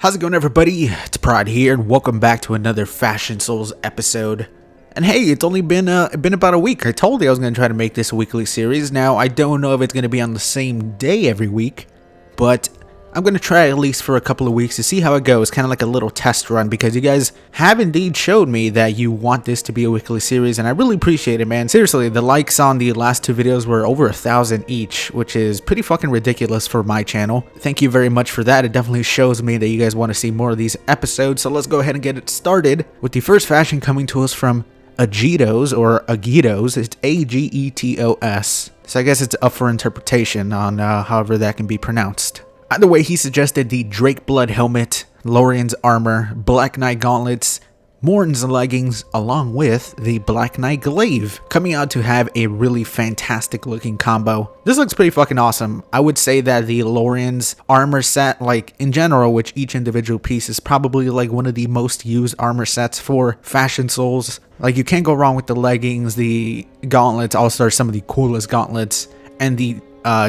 How's it going, everybody? It's Prod here, and welcome back to another Fashion Souls episode. And hey, it's only been about a week. I told you I was going to try to make this a weekly series. Now, I don't know if it's going to be on the same day every week, but I'm going to try at least for a couple of weeks to see how it goes, kind of like a little test run, because you guys have indeed showed me that you want this to be a weekly series, and I really appreciate it, man. Seriously, the likes on the last two videos were over 1,000 each, which is pretty fucking ridiculous for my channel. Thank you very much for that. It definitely shows me that you guys want to see more of these episodes, so let's go ahead and get it started with the first fashion coming to us from Agitos, or Agitos. It's A-G-E-T-O-S, so I guess it's up for interpretation on however that can be pronounced. Either way, he suggested the Drake Blood helmet, Lorian's armor, Black Knight gauntlets, Morton's leggings, along with the Black Knight glaive, coming out to have a really fantastic looking combo. This looks pretty fucking awesome. I would say that the Lorian's armor set, like in general, which each individual piece is probably like one of the most used armor sets for Fashion Souls. Like, you can't go wrong with the leggings, the gauntlets also are some of the coolest gauntlets, and the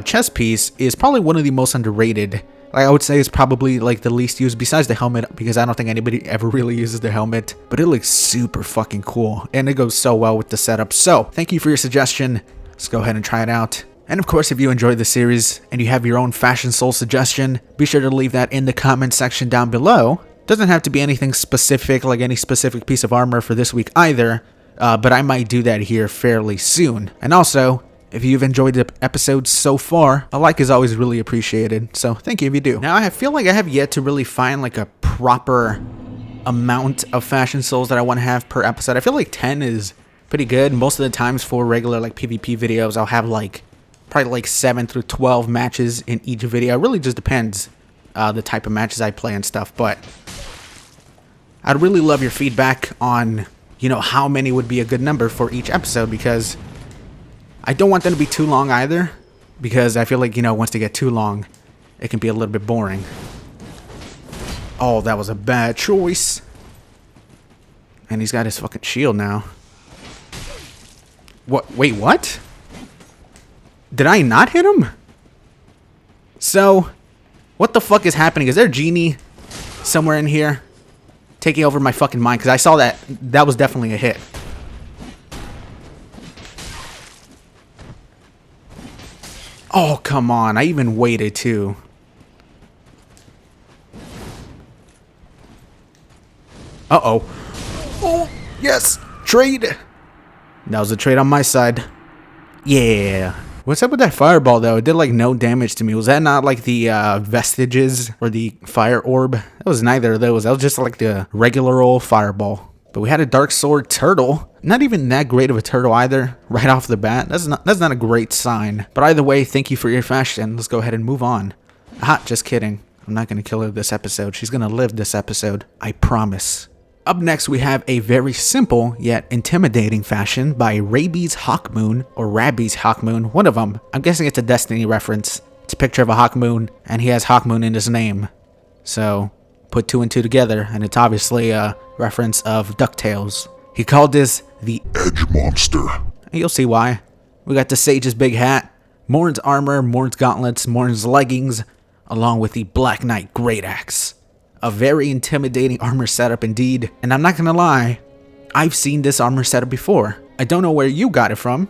chest piece is probably one of the most underrated. Like, I would say it's probably like the least used besides the helmet, because I don't think anybody ever really uses the helmet, but it looks super fucking cool and it goes so well with the setup. So thank you for your suggestion. Let's go ahead and try it out. And of course, if you enjoyed the series and you have your own Fashion Soul suggestion, be sure to leave that in the comment section down below. Doesn't have to be anything specific, like any specific piece of armor for this week either, but I might do that here fairly soon. And also, if you've enjoyed the episode so far, a like is always really appreciated, so thank you if you do. Now, I feel like I have yet to really find like a proper amount of Fashion Souls that I want to have per episode. I feel like 10 is pretty good. Most of the times for regular like PvP videos, I'll have like probably like 7 through 12 matches in each video. It really just depends the type of matches I play and stuff, but I'd really love your feedback on, you know, how many would be a good number for each episode, because I don't want them to be too long either, because I feel like, you know, once they get too long, it can be a little bit boring. Oh, that was a bad choice. And he's got his fucking shield now. What? Wait, what? Did I not hit him? So, what the fuck is happening? Is there a genie somewhere in here taking over my fucking mind? Because I saw that. That was definitely a hit. Oh, come on. I even waited, too. Uh-oh. Oh, yes. Trade. That was a trade on my side. Yeah. What's up with that fireball, though? It did, like, no damage to me. Was that not, like, the vestiges or the fire orb? That was neither of those. That was just, like, the regular old fireball. But we had a dark sword turtle. Not even that great of a turtle either, right off the bat. That's not a great sign. But either way, thank you for your fashion. Let's go ahead and move on. Ah, just kidding. I'm not going to kill her this episode. She's going to live this episode. I promise. Up next, we have a very simple yet intimidating fashion by Raby's Hawkmoon, or Rabby's Hawkmoon, one of them. I'm guessing it's a Destiny reference. It's a picture of a Hawkmoon, and he has Hawkmoon in his name. So, put two and two together, and it's obviously a reference of DuckTales. He called this the Edge Monster. And you'll see why. We got the Sage's big hat, Morn's armor, Morn's gauntlets, Morn's leggings, along with the Black Knight great axe. A very intimidating armor setup indeed. And I'm not gonna lie, I've seen this armor setup before. I don't know where you got it from,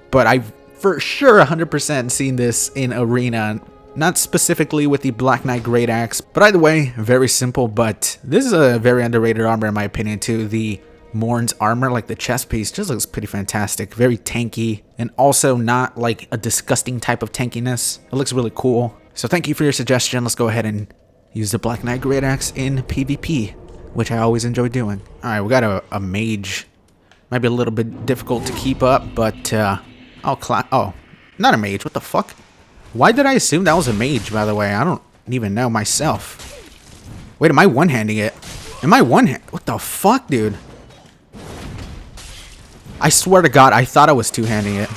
but I've for sure 100% seen this in Arena. Not specifically with the Black Knight great axe, but either way, very simple. But this is a very underrated armor in my opinion too. The Morn's armor, like the chest piece, just looks pretty fantastic. Very tanky, and also not like a disgusting type of tankiness. It looks really cool. So thank you for your suggestion. Let's go ahead and use the Black Knight great axe in PvP, which I always enjoy doing. Alright, we got a mage. Might be a little bit difficult to keep up, but oh, not a mage. What the fuck? Why did I assume that was a mage, by the way? I don't even know myself. Wait, am I one-handing it? Am I one-hand? What the fuck, dude? I swear to God, I thought I was two-handing it.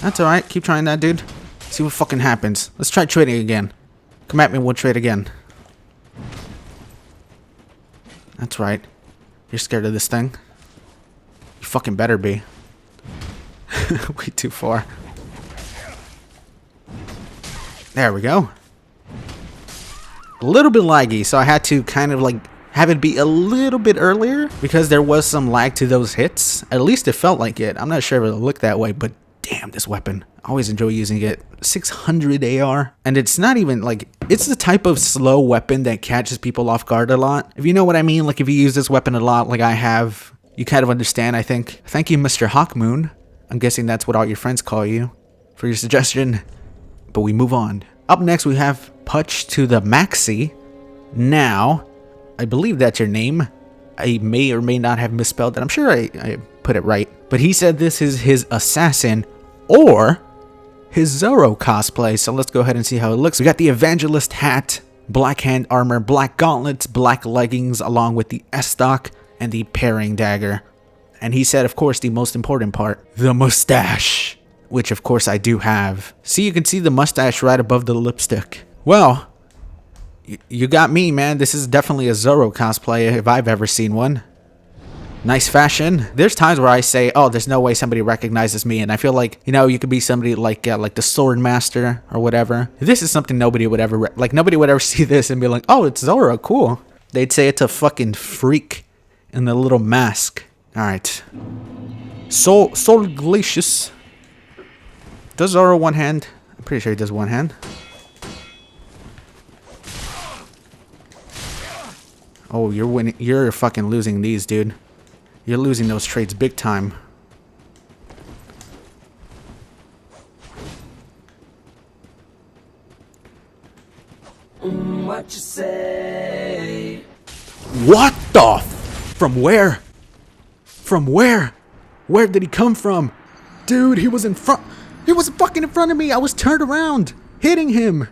That's alright. Keep trying that, dude. See what fucking happens. Let's try trading again. Come at me, we'll trade again. That's right. You're scared of this thing? You fucking better be. Way too far. There we go. a little bit laggy, so I had to kind of like have it be a little bit earlier because there was some lag to those hits. At least it felt like it. I'm not sure if it'll look that way, but damn, this weapon. I always enjoy using it. 600 AR. And it's not even like, it's the type of slow weapon that catches people off guard a lot. If you know what I mean, like if you use this weapon a lot like I have, you kind of understand, I think. Thank you, Mr. Hawkmoon. I'm guessing that's what all your friends call you for your suggestion. But we move on. Up next, we have Putch to the Maxi. Now, I believe that's your name. I may or may not have misspelled it. I'm sure I put it right. But he said this is his assassin or his Zoro cosplay. So let's go ahead and see how it looks. We got the Evangelist hat, black hand armor, black gauntlets, black leggings, along with the S-stock and the parrying dagger. And he said, of course, the most important part, the mustache, which of course I do have. See, you can see the mustache right above the lipstick. Well, you got me, man. This is definitely a Zoro cosplay if I've ever seen one. Nice fashion. There's times where I say, oh, there's no way somebody recognizes me. And I feel like, you know, you could be somebody like the Sword Master or whatever. This is something nobody would ever, nobody would ever see this and be like, oh, it's Zoro, cool. They'd say it's a fucking freak in the little mask. All right. Soul Glacius. Does Zoro one hand? I'm pretty sure he does one hand. Oh, you're winning. You're fucking losing these, dude. You're losing those trades big time. What you say? What the From where? From where? Where did he come from? Dude, he was in front. He was fucking in front of me. I was turned around, hitting him.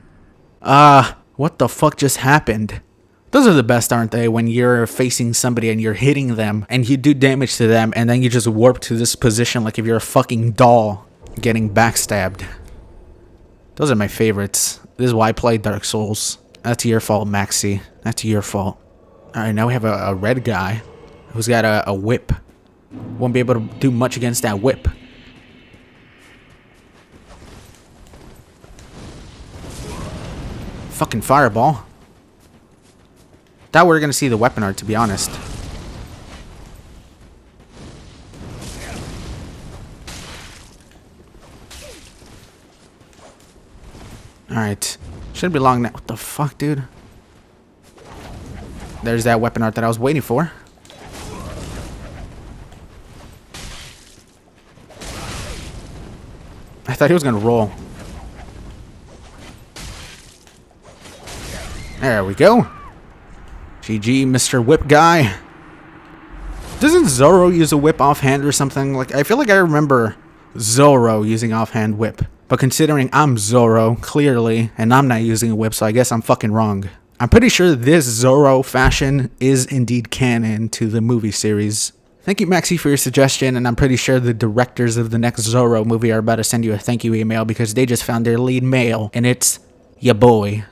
What the fuck just happened? Those are the best, aren't they? When you're facing somebody and you're hitting them and you do damage to them and then you just warp to this position like if you're a fucking doll getting backstabbed. Those are my favorites. This is why I play Dark Souls. That's your fault, Maxi. That's your fault. Alright, now we have a red guy who's got a whip. Won't be able to do much against that whip. Fucking fireball. Thought we were gonna see the weapon art, to be honest. Alright. Should be long now. What the fuck, dude? There's that weapon art that I was waiting for. I thought he was gonna roll. There we go. GG, Mr. Whip Guy. Doesn't Zoro use a whip offhand or something? Like, I feel like I remember Zoro using offhand whip. But considering I'm Zoro, clearly, and I'm not using a whip, so I guess I'm fucking wrong. I'm pretty sure this Zoro fashion is indeed canon to the movie series. Thank you, Maxi, for your suggestion, and I'm pretty sure the directors of the next Zoro movie are about to send you a thank you email because they just found their lead male, and it's ya boy.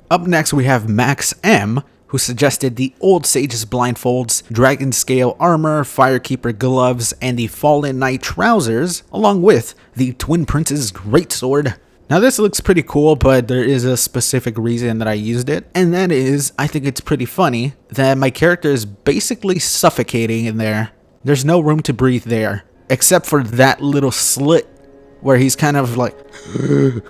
Up next, we have Max M, who suggested the Old Sage's blindfolds, dragon scale armor, firekeeper gloves, and the Fallen Knight trousers, along with the Twin Prince's greatsword. Now this looks pretty cool, but there is a specific reason that I used it, and that is, I think it's pretty funny that my character is basically suffocating in there. There's no room to breathe there, except for that little slit where he's kind of like,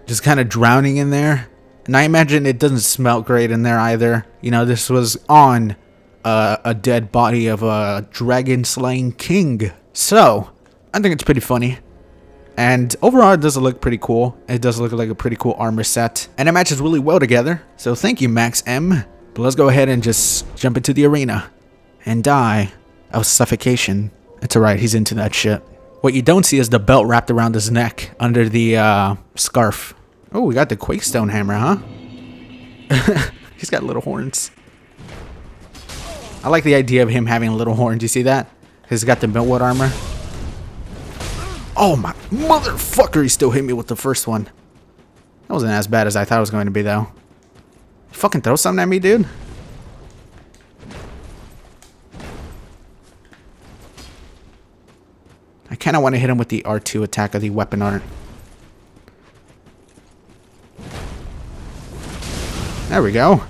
just kind of drowning in there. And I imagine it doesn't smell great in there either. You know, this was on a dead body of a dragon-slaying king. So, I think it's pretty funny. And overall, it does look pretty cool. It does look like a pretty cool armor set. And it matches really well together. So thank you, Max M. But let's go ahead and just jump into the arena. And die of suffocation. It's alright, he's into that shit. What you don't see is the belt wrapped around his neck under the scarf. Oh, we got the Quakestone hammer, huh? He's got little horns. I like the idea of him having little horns. You see that? He's got the Millwood armor. Oh my motherfucker, he still hit me with the first one. That wasn't as bad as I thought it was going to be, though. You fucking throw something at me, dude? I kind of want to hit him with the R2 attack of the weapon art. There we go.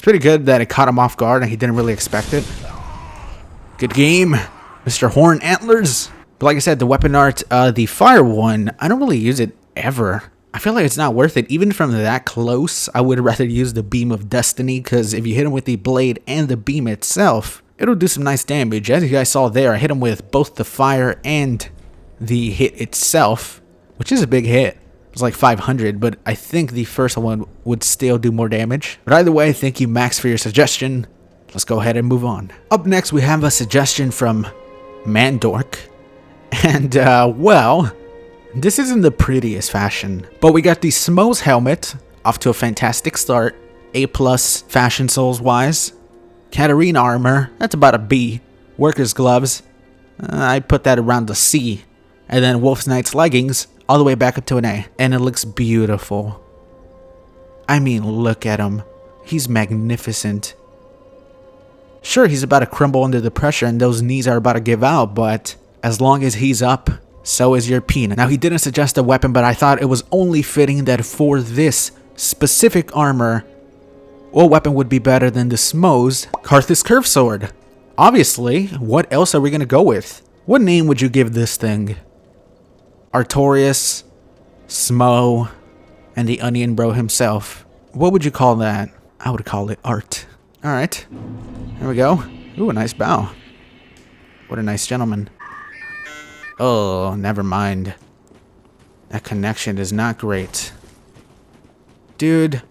pretty good that it caught him off guard and he didn't really expect it. Good game, Mr. Horn Antlers. But like I said, the weapon art, the fire one, I don't really use it ever. I feel like it's not worth it. Even from that close, I would rather use the Beam of Destiny, because if you hit him with the blade and the beam itself, it'll do some nice damage. As you guys saw there, I hit him with both the fire and the hit itself, which is a big hit. It was like 500, but I think the first one would still do more damage. But either way, thank you, Max, for your suggestion. Let's go ahead and move on. Up next, we have a suggestion from Mandork. And, well, this isn't the prettiest fashion, but we got the Smo's helmet, off to a fantastic start. A+ fashion souls wise. Katarina armor, that's about a B. Workers gloves, I put that around the C. And then Wolf's Knight's leggings, all the way back up to an A. And it looks beautiful. I mean, look at him. He's magnificent. Sure, he's about to crumble under the pressure and those knees are about to give out, but as long as he's up, so is your peanut. Now, he didn't suggest a weapon, but I thought it was only fitting that for this specific armor, what weapon would be better than the Smo's Karthus Curve Sword? Obviously, what else are we going to go with? What name would you give this thing? Artorias, Smo, and the Onion Bro himself. What would you call that? I would call it art. Alright, there we go. Ooh, a nice bow. What a nice gentleman. Oh, never mind. That connection is not great. Dude,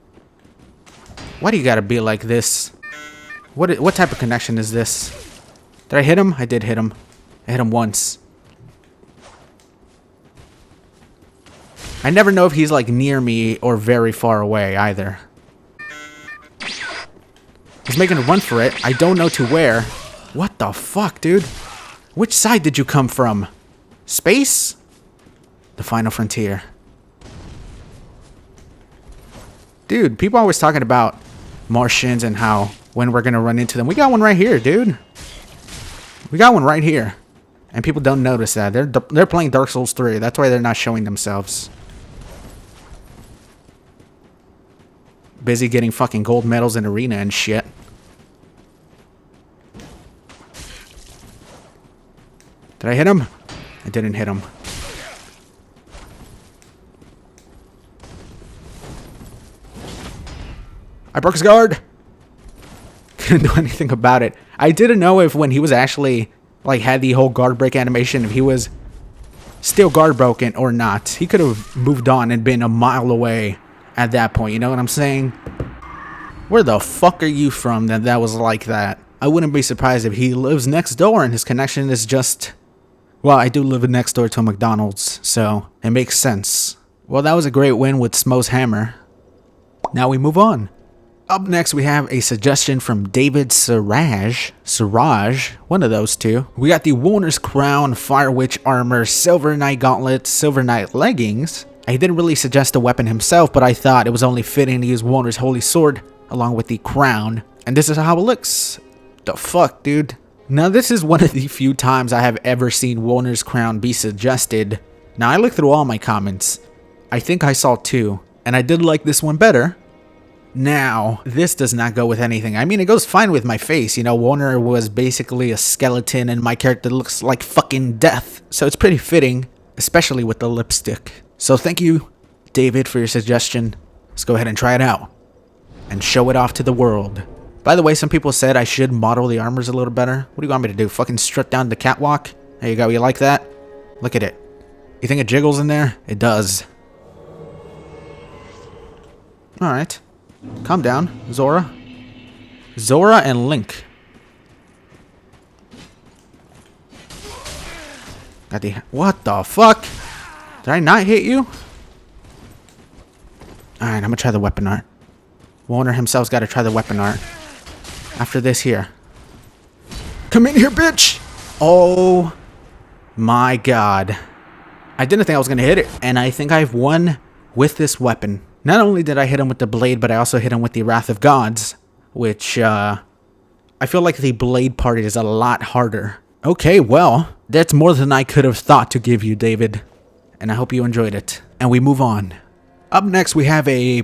why do you gotta be like this? What type of connection is this? Did I hit him? I did hit him. I hit him once. I never know if he's like near me or very far away either. He's making a run for it. I don't know to where. What the fuck, dude? Which side did you come from? Space? The final frontier. Dude, people are always talking about Martians and how when we're gonna run into them. We got one right here, dude. We got one right here. And people don't notice that. They're playing Dark Souls 3. That's why they're not showing themselves. Busy getting fucking gold medals in arena and shit. Did I hit him? I didn't hit him. I broke his guard. Couldn't do anything about it. I didn't know if when he was actually like had the whole guard break animation, if he was still guard broken or not. He could have moved on and been a mile away at that point. You know what I'm saying? Where the fuck are you from that was like that? I wouldn't be surprised if he lives next door and his connection is just... Well, I do live next door to a McDonald's, so it makes sense. Well, that was a great win with Smo's hammer. Now we move on. Up next, we have a suggestion from David Siraj, one of those two. We got the Warner's Crown, Fire Witch Armor, Silver Knight Gauntlet, Silver Knight Leggings. He didn't really suggest a weapon himself, but I thought it was only fitting to use Warner's Holy Sword along with the crown. And this is how it looks. The fuck, dude? Now, this is one of the few times I have ever seen Warner's Crown be suggested. Now, I looked through all my comments. I think I saw two, and I did like this one better. Now, this does not go with anything. I mean, it goes fine with my face. You know, Warner was basically a skeleton, and my character looks like fucking death. So it's pretty fitting, especially with the lipstick. So thank you, David, for your suggestion. Let's go ahead and try it out and show it off to the world. By the way, some people said I should model the armors a little better. What do you want me to do? Fucking strut down the catwalk? There you go. You like that? Look at it. You think it jiggles in there? It does. Alright. Calm down, Zora. Zora and Link. Got the... What the fuck? Did I not hit you? Alright, I'm gonna try the weapon art. Warner himself's gotta try the weapon art. After this here. Come in here, bitch! Oh my god. I didn't think I was gonna hit it, and I think I've won with this weapon. Not only did I hit him with the blade, but I also hit him with the Wrath of Gods, which, I feel like the blade part is a lot harder. Okay, well, that's more than I could have thought to give you, David. And I hope you enjoyed it. And we move on. Up next, we have a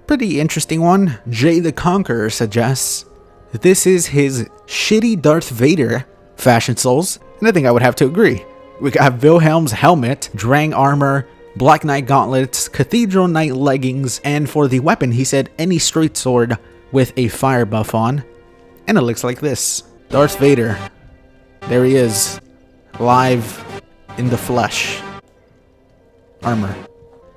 Pretty interesting one. Jay the Conqueror suggests this is his shitty Darth Vader Fashion Souls, and I think I would have to agree. We got Wilhelm's helmet, Drang armor, Black Knight gauntlets, Cathedral Knight leggings, and for the weapon he said any straight sword with a fire buff on. And it looks like this. Darth Vader. There he is. Live in the flesh. Armor.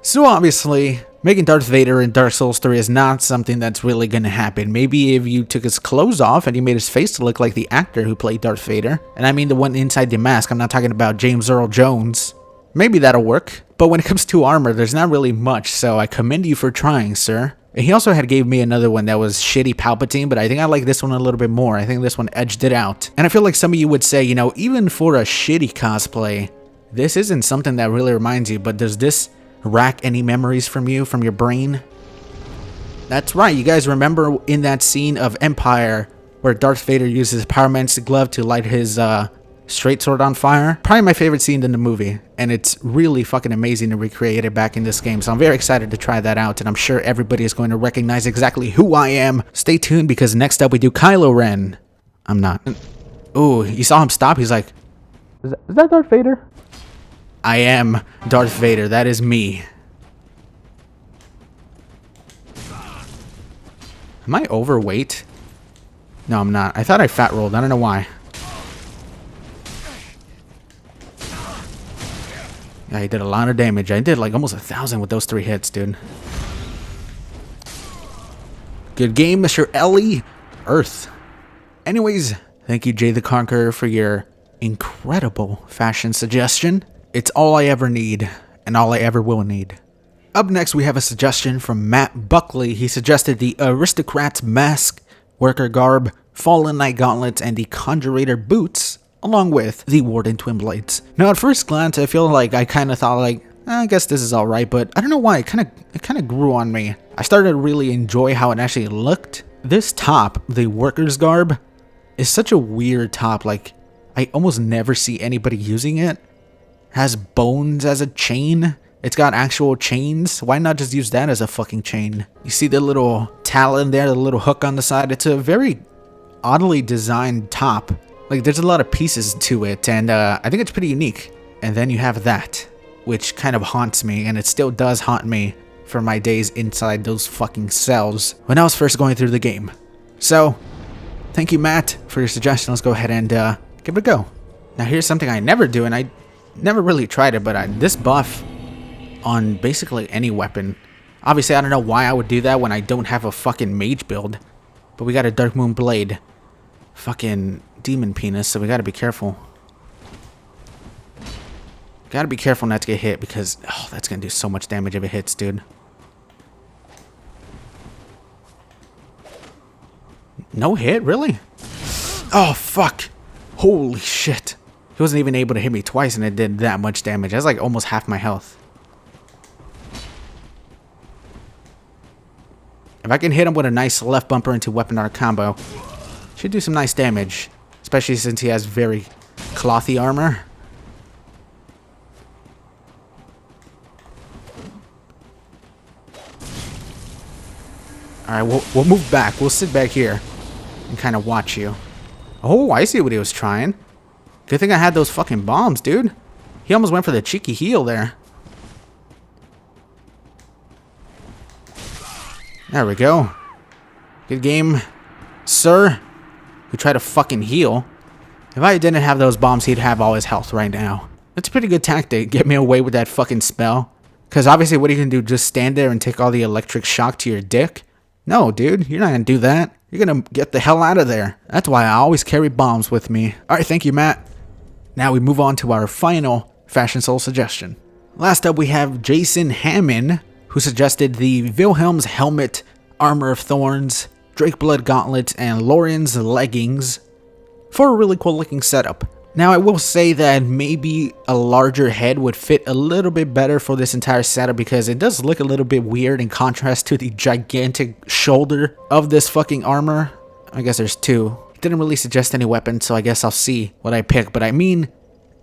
So obviously, making Darth Vader in Dark Souls 3 is not something that's really gonna happen. Maybe if you took his clothes off and you made his face to look like the actor who played Darth Vader. And I mean the one inside the mask, I'm not talking about James Earl Jones. Maybe that'll work. But when it comes to armor, there's not really much, so I commend you for trying, sir. And he also gave me another one that was shitty Palpatine, but I think I like this one a little bit more. I think this one edged it out. And I feel like some of you would say, you know, even for a shitty cosplay, this isn't something that really reminds you, but does this rack any memories from you, from your brain? That's right, you guys remember in that scene of Empire where Darth Vader uses Pyromancy glove to light his straight sword on fire? Probably my favorite scene in the movie, and it's really fucking amazing to recreate it back in this game, so I'm very excited to try that out, and I'm sure everybody is going to recognize exactly who I am. Stay tuned, because next up we do Kylo Ren. I'm not. Ooh, you saw him stop? He's like, is that Darth Vader? I am Darth Vader. That is me. Am I overweight? No, I'm not. I thought I fat rolled. I don't know why. Yeah, he did a lot of damage. I did like almost 1,000 with those 3 hits, dude. Good game, Mr. Ellie. Earth. Anyways, thank you, Jay the Conqueror, for your incredible fashion suggestion. It's all I ever need, and all I ever will need. Up next, we have a suggestion from Matt Buckley. He suggested the Aristocrat's Mask, Worker Garb, Fallen Knight Gauntlets, and the Conjurator Boots, along with the Warden Twin Blades. Now, at first glance, I feel like I kind of thought like, I guess this is alright, but I don't know why, it kind of grew on me. I started to really enjoy how it actually looked. This top, the Worker's Garb, is such a weird top, like, I almost never see anybody using it. Has bones as a chain. It's got actual chains. Why not just use that as a fucking chain? You see the little talon there, the little hook on the side? It's a very oddly designed top. Like, there's a lot of pieces to it, and I think it's pretty unique. And then you have that, which kind of haunts me, and it still does haunt me for my days inside those fucking cells when I was first going through the game. So, thank you, Matt, for your suggestion. Let's go ahead and give it a go. Now, here's something I never do, and I never really tried it, but this buff on basically any weapon. Obviously, I don't know why I would do that when I don't have a fucking mage build. But we got a Dark Moon Blade. Fucking demon penis, so we gotta be careful. Gotta be careful not to get hit, because oh, that's gonna do so much damage if it hits, dude. No hit? Really? Oh, fuck. Holy shit. He wasn't even able to hit me twice, and it did that much damage. That's like almost half my health. If I can hit him with a nice left bumper into weapon art combo, should do some nice damage. Especially since he has very clothy armor. Alright, we'll move back. We'll sit back here and kind of watch you. Oh, I see what he was trying. Good thing I had those fucking bombs, dude. He almost went for the cheeky heel there. There we go. Good game, sir. Who tried to fucking heal. If I didn't have those bombs, he'd have all his health right now. That's a pretty good tactic. Get me away with that fucking spell. Because obviously, what are you going to do? Just stand there and take all the electric shock to your dick? No, dude. You're not going to do that. You're going to get the hell out of there. That's why I always carry bombs with me. Alright, thank you, Matt. Now we move on to our final Fashion Soul suggestion. Last up, we have Jason Hammond, who suggested the Wilhelm's Helmet, Armor of Thorns, Drakeblood Gauntlet, and Lorian's Leggings for a really cool looking setup. Now, I will say that maybe a larger head would fit a little bit better for this entire setup because it does look a little bit weird in contrast to the gigantic shoulder of this fucking armor. I guess there's two. Didn't really suggest any weapons, so I guess I'll see what I pick. But I mean,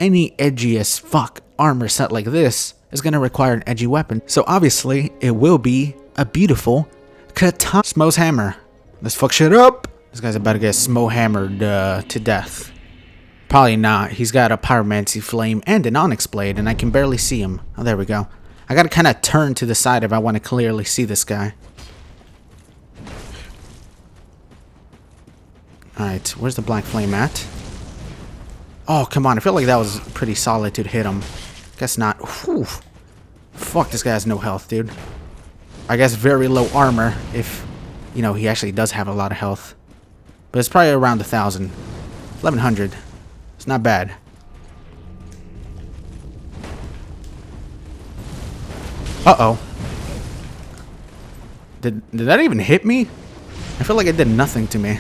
any edgy as fuck armor set like this is going to require an edgy weapon. So obviously, it will be a beautiful Katana. Smo's hammer. Let's fuck shit up. This guy's about to get Smo hammered to death. Probably not. He's got a pyromancy flame and an onyx blade, and I can barely see him. Oh, there we go. I gotta kind of turn to the side if I want to clearly see this guy. Alright, where's the black flame at? Oh, come on. I feel like that was pretty solid to hit him. Guess not. Whew. Fuck, this guy has no health, dude. I guess very low armor if, you know, he actually does have a lot of health. But it's probably around 1,000. 1,100. It's not bad. Uh-oh. Did that even hit me? I feel like it did nothing to me.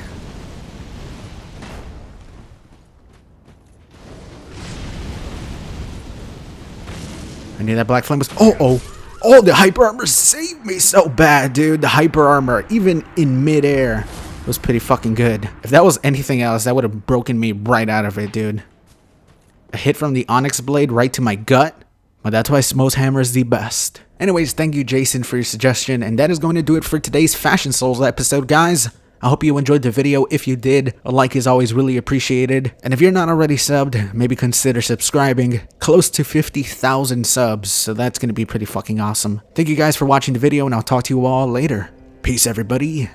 I knew that black flame was... Oh, the hyper armor saved me so bad, dude. The hyper armor, even in midair, was pretty fucking good. If that was anything else, that would have broken me right out of it, dude. A hit from the onyx blade right to my gut. But that's why Smo's hammer is the best. Anyways, thank you, Jason, for your suggestion. And that is going to do it for today's Fashion Souls episode, guys. I hope you enjoyed the video. If you did, a like is always really appreciated. And if you're not already subbed, maybe consider subscribing. Close to 50,000 subs, so that's going to be pretty fucking awesome. Thank you guys for watching the video, and I'll talk to you all later. Peace, everybody.